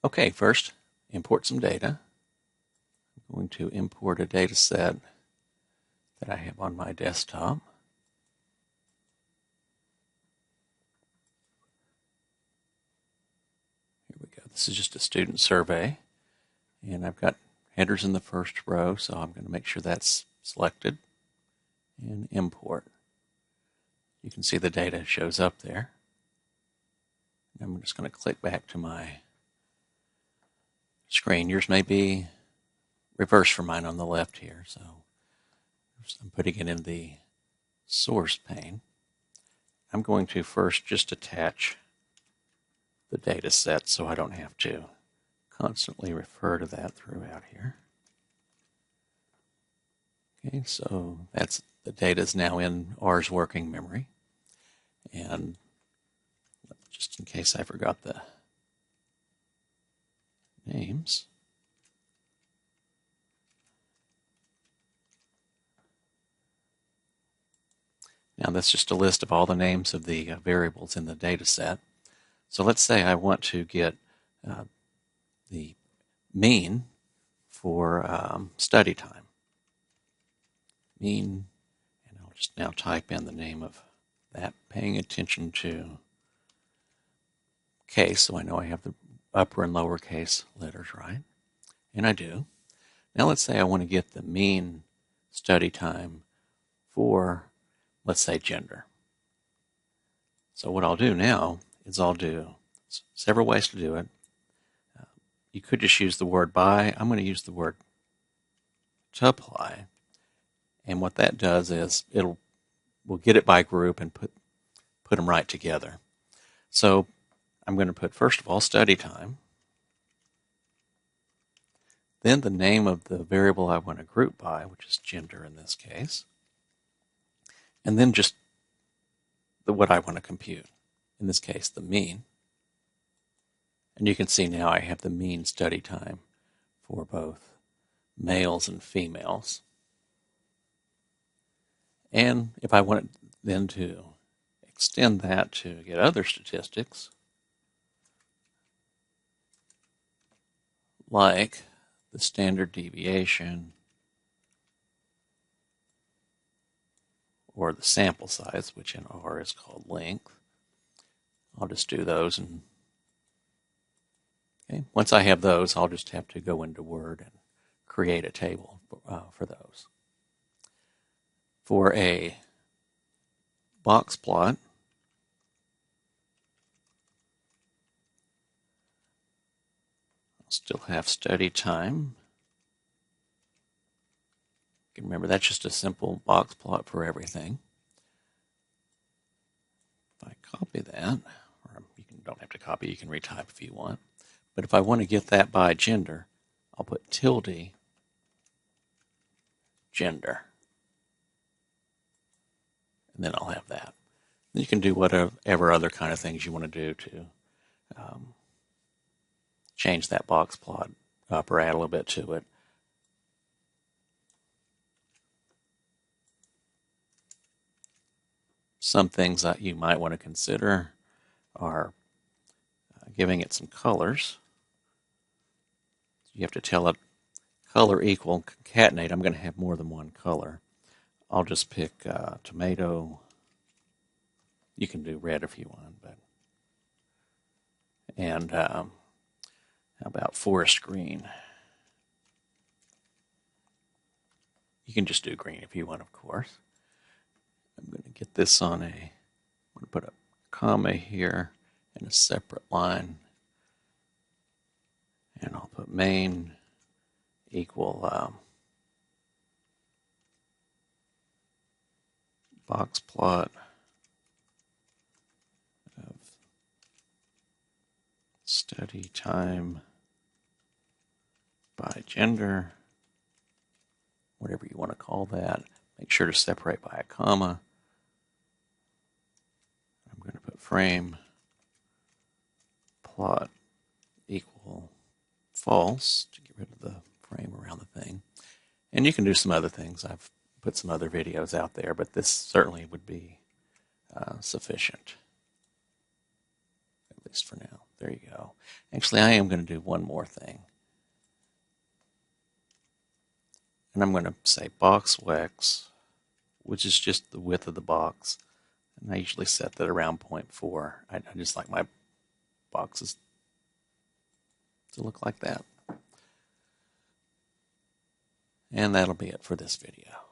Okay, first, import some data. I'm going to import a data set that I have on my desktop. Here we go. This is just a student survey, and I've got headers in the first row, so I'm going to make sure that's selected and import. You can see the data shows up there. I'm just going to click back to my screen. Yours may be reverse for mine on the left here, so I'm putting it in the source pane. I'm going to first just attach the data set so I don't have to constantly refer to that throughout here. Okay, so the data is now in R's working memory. And just in case I forgot the names, now that's just a list of all the names of the variables in the data set. So let's say I want to get the mean for study time. Mean, and I'll just now type in the name of that, paying attention to case, so I know I have the upper and lower case letters right, and I do. Now let's say I want to get the mean study time for, let's say, gender. So what I'll do now is I'll do several ways to do it. You could just use the word by. I'm going to use the word to apply. And what that does is we'll get it by group and put them right together. So I'm going to put, first of all, study time, then the name of the variable I want to group by, which is gender in this case, and then just what I want to compute, in this case, the mean. And you can see now I have the mean study time for both males and females. And if I wanted then to extend that to get other statistics, like the standard deviation or the sample size, which in R is called length, I'll just do those. And okay, once I have those, I'll just have to go into Word and create a table for those. For a box plot, I'll still have study time. You can remember that's just a simple box plot for everything. If I copy that, or don't have to copy, you can retype if you want. But if I want to get that by gender, I'll put tilde gender. And then I'll have that. And you can do whatever other kind of things you want to do to change that box plot up or add a little bit to it. Some things that you might want to consider are giving it some colors. You have to tell it color equal concatenate. I'm going to have more than one color. I'll just pick tomato. You can do red if you want, but and how about forest green? You can just do green if you want, of course. I'm going to get this on I'm going to put a comma here and a separate line, and I'll put main equal box plot of study time by gender, whatever you want to call that. Make sure to separate by a comma. I'm going to put frame plot equal false to get rid of the frame around the thing. And you can do some other things. I've put some other videos out there, but this certainly would be sufficient, at least for now. There you go. Actually, I am going to do one more thing. And I'm going to say box Wex, which is just the width of the box. And I usually set that around 0.4. I just like my boxes to look like that. And that'll be it for this video.